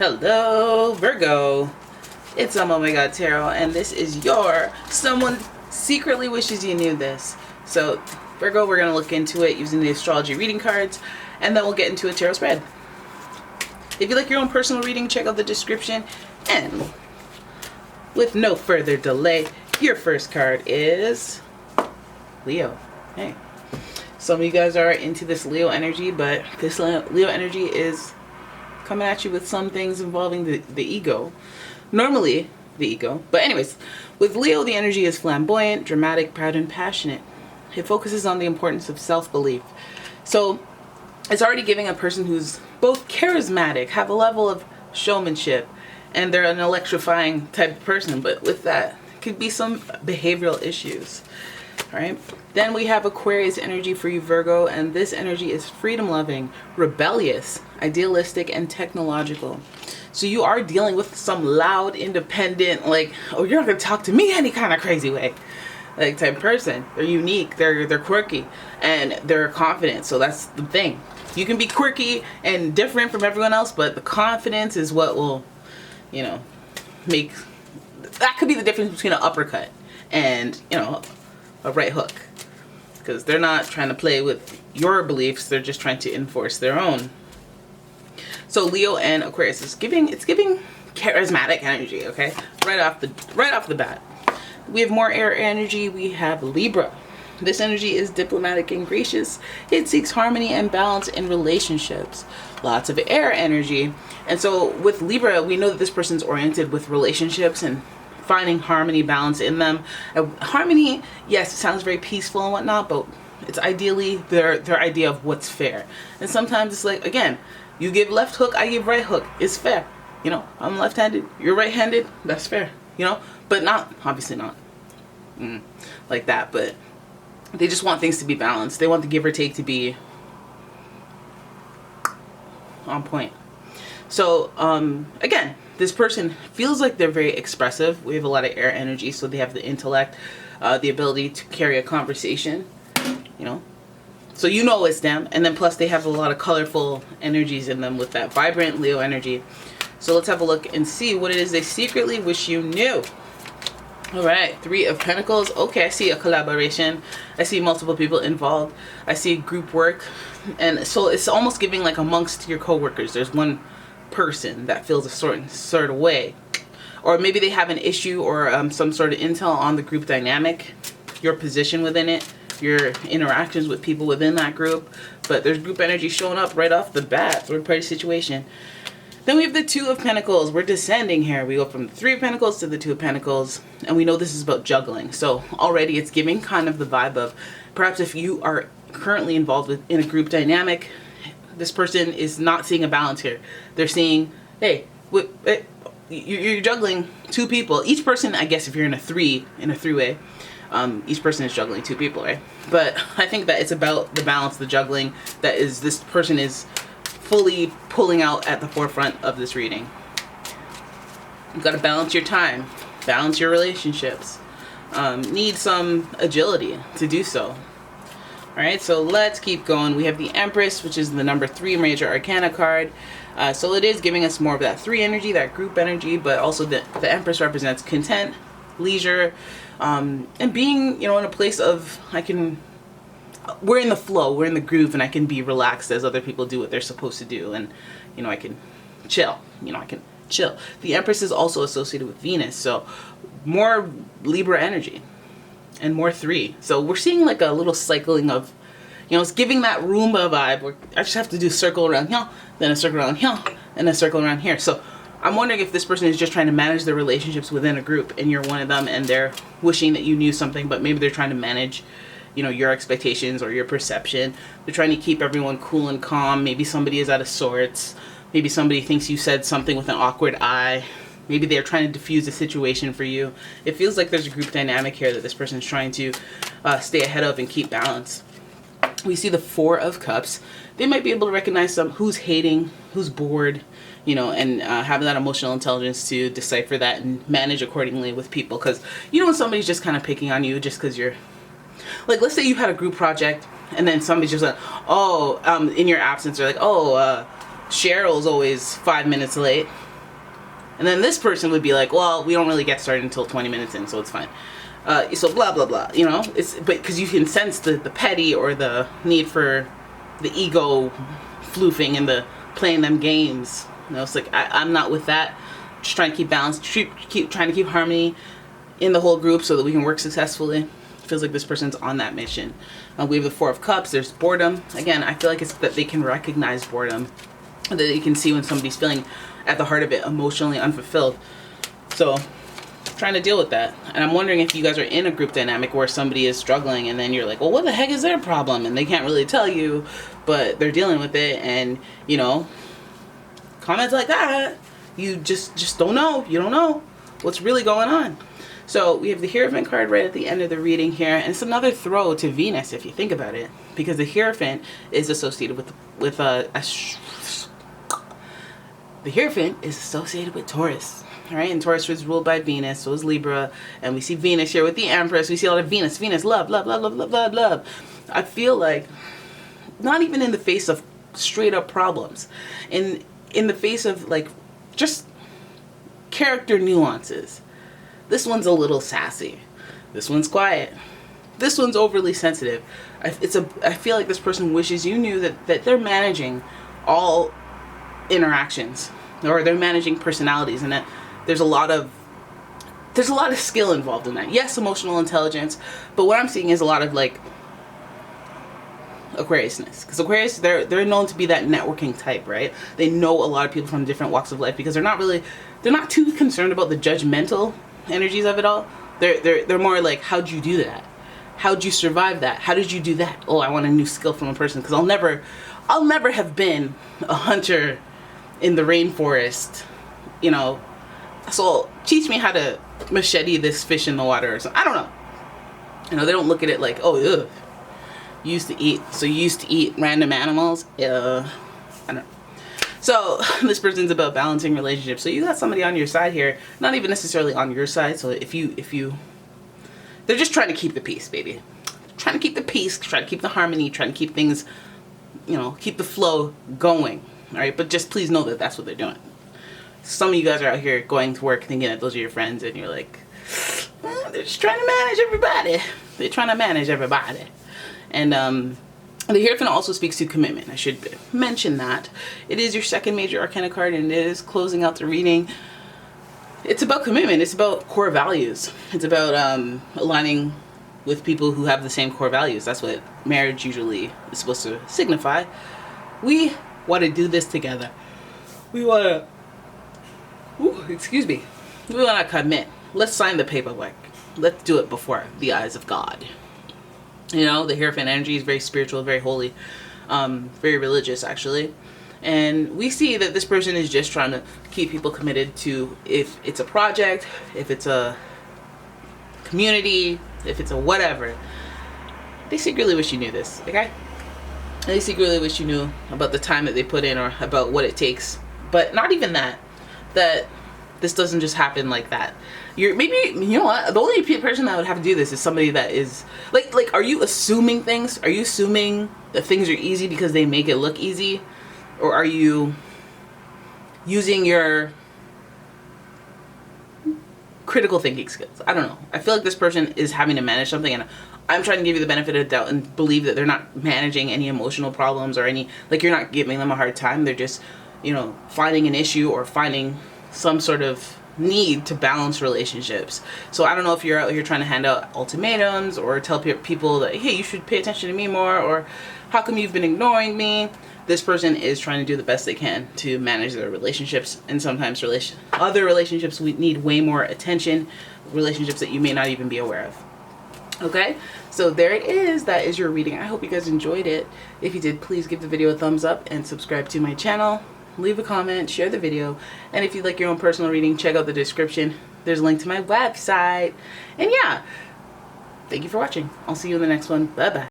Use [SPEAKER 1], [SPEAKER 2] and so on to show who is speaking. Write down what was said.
[SPEAKER 1] Hello, Virgo. It's umomgtarot, and this is your someone secretly wishes you knew this. So, Virgo, we're going to look into it using the astrology reading cards, and then we'll get into a tarot spread. If you like your own personal reading, check out the description. And with no further delay, your first card is Leo. Hey. Some of you guys are into this Leo energy, but this Leo energy is coming at you with some things involving the ego. Normally, the ego. But anyways, with Leo, the energy is flamboyant, dramatic, proud, and passionate. It focuses on the importance of self-belief. So it's already giving a person who's both charismatic, have a level of showmanship, and they're an electrifying type of person. But with that, could be some behavioral issues. All right. Then we have Aquarius energy for you, Virgo, and this energy is freedom-loving, rebellious, idealistic, and technological. So you are dealing with some loud, independent, like, oh, you're not gonna talk to me any kind of crazy way, like type of person. They're unique, they're quirky, and they're confident. So that's the thing. You can be quirky and different from everyone else, but the confidence is what will, make that could be the difference between an uppercut and a right hook, because they're not trying to play with your beliefs, they're just trying to enforce their own. So Leo and Aquarius is giving charismatic energy, okay? Right off the bat. We have more air energy. We have Libra. This energy is diplomatic and gracious. It seeks harmony and balance in relationships. Lots of air energy. And so with Libra, we know that this person's oriented with relationships and finding harmony, balance in them. Harmony, yes, it sounds very peaceful and whatnot, but it's ideally their idea of what's fair. And sometimes it's like, again, you give left hook, I give right hook. It's fair. I'm left-handed, you're right-handed, that's fair. But not, obviously not like that, but they just want things to be balanced. They want the give or take to be on point. So, again, this person feels like they're very expressive. We have a lot of air energy, so they have the intellect, the ability to carry a conversation, So it's them. And then plus they have a lot of colorful energies in them with that vibrant Leo energy. So let's have a look and see what it is they secretly wish you knew. All right, Three of Pentacles. Okay, I see a collaboration. I see multiple people involved. I see group work. And so it's almost giving like amongst your coworkers, there's one person that feels a certain sort of way. Or maybe they have an issue or some sort of intel on the group dynamic, your position within it, your interactions with people within that group. But there's group energy showing up right off the bat. Third party situation. Then we have the Two of Pentacles. We're descending here. We go from the Three of Pentacles to the Two of Pentacles. And we know this is about juggling. So already it's giving kind of the vibe of perhaps if you are currently involved in a group dynamic, this person is not seeing a balance here. They're seeing, hey, you're juggling two people. Each person, I guess if you're in a three-way, each person is juggling two people, right? But I think that it's about the balance, the juggling, that is this person is fully pulling out at the forefront of this reading. You've got to balance your time, balance your relationships, need some agility to do so. All right, so let's keep going. We have the Empress, which is the number 3 major arcana card. So it is giving us more of that 3 energy, that group energy, but also the Empress represents content, leisure, and being, in a place of we're in the flow, we're in the groove, and I can be relaxed as other people do what they're supposed to do, and I can chill. The Empress is also associated with Venus, so more Libra energy and more 3. So we're seeing like a little cycling of, it's giving that Roomba vibe where I just have to do a circle around here, then a circle around here, and a circle around here. So I'm wondering if this person is just trying to manage their relationships within a group, and you're one of them, and they're wishing that you knew something, but maybe they're trying to manage your expectations or your perception. They're trying to keep everyone cool and calm. Maybe somebody is out of sorts. Maybe somebody thinks you said something with an awkward eye. Maybe they're trying to diffuse a situation for you. It feels like there's a group dynamic here that this person is trying to stay ahead of and keep balance. We see the Four of Cups. They might be able to recognize who's hating, who's bored, and have that emotional intelligence to decipher that and manage accordingly with people. Because when somebody's just kind of picking on you just because you're, like, let's say you had a group project and then somebody's just like, in your absence, they're like, Cheryl's always 5 minutes late. And then this person would be like, well, we don't really get started until 20 minutes in, so it's fine. So blah, blah, blah, you know? But because you can sense the petty or the need for the ego floofing and the playing them games. You know, it's like, I'm not with that. Just trying to keep balance, keep trying to keep harmony in the whole group so that we can work successfully. Feels like this person's on that mission. We have the Four of Cups. There's boredom. Again, I feel like it's that they can recognize boredom, that they can see when somebody's feeling at the heart of it emotionally unfulfilled. So trying to deal with that. And I'm wondering if you guys are in a group dynamic where somebody is struggling and then you're like, well, what the heck is their problem? And they can't really tell you, but they're dealing with it. And, you know, comments like that, you just don't know. You don't know what's really going on. So we have the Hierophant card right at the end of the reading here, and it's another throw to Venus if you think about it, because the Hierophant is associated with the Hierophant is associated with Taurus, right? And Taurus was ruled by Venus, so is Libra, and we see Venus here with the Empress. We see a lot of Venus, love, love, love, love, love, love, love. I feel like not even in the face of straight up problems, in the face of like just character nuances. This one's a little sassy. This one's quiet. This one's overly sensitive. I feel like this person wishes you knew that they're managing all interactions, or they're managing personalities, and that there's a lot of skill involved in that. Yes, emotional intelligence, but what I'm seeing is a lot of like Aquariusness, because Aquarius, they're known to be that networking type, right? They know a lot of people from different walks of life because they're not too concerned about the judgmental energies of it all. They're more like, how'd you do that? How'd you survive that? How did you do that? Oh, I want a new skill from a person, because I'll never have been a hunter in the rainforest, you know, so teach me how to machete this fish in the water or something. I don't know. You know, they don't look at it like, oh, ugh, you used to eat random animals. I don't know. So this person's about balancing relationships. So you got somebody on your side here, not even necessarily on your side. So if you, they're just trying to keep the peace, baby. Trying to keep the peace, trying to keep the harmony, trying to keep things, you know, keep the flow going. All right, but just please know that that's what they're doing. Some of you guys are out here going to work thinking that those are your friends, and you're like, they're just trying to manage everybody. They're trying to manage everybody. And the Hierophant also speaks to commitment. I should mention that. It is your second major arcana card, and it is closing out the reading. It's about commitment. It's about core values. It's about aligning with people who have the same core values. That's what marriage usually is supposed to signify. We want to do this together. We want to, we want to commit. Let's sign the paperwork. Let's do it before the eyes of God. You know, the Hierophant energy is very spiritual, very holy, very religious, actually. And we see that this person is just trying to keep people committed to, if it's a project, if it's a community, if it's a whatever. They secretly wish you knew this, okay? They secretly wish you knew about the time that they put in, or about what it takes. But not even that this doesn't just happen like that. Maybe, you know what, the only person that would have to do this is somebody that is like are you assuming things? Are you assuming that things are easy because they make it look easy? Or are you using your critical thinking skills? I don't know. I feel like this person is having to manage something, and I'm trying to give you the benefit of the doubt and believe that they're not managing any emotional problems or any, like, you're not giving them a hard time. They're just, you know, finding an issue or finding some sort of need to balance relationships. So I don't know if you're out here trying to hand out ultimatums or tell people that, hey, you should pay attention to me more, or how come you've been ignoring me? This person is trying to do the best they can to manage their relationships, and sometimes other relationships need way more attention, relationships that you may not even be aware of. Okay, so there it is. That is your reading. I hope you guys enjoyed it. If you did, please give the video a thumbs up and subscribe to my channel. Leave a comment, share the video, and if you'd like your own personal reading, check out the description. There's a link to my website. And yeah, thank you for watching. I'll see you in the next one. Bye bye.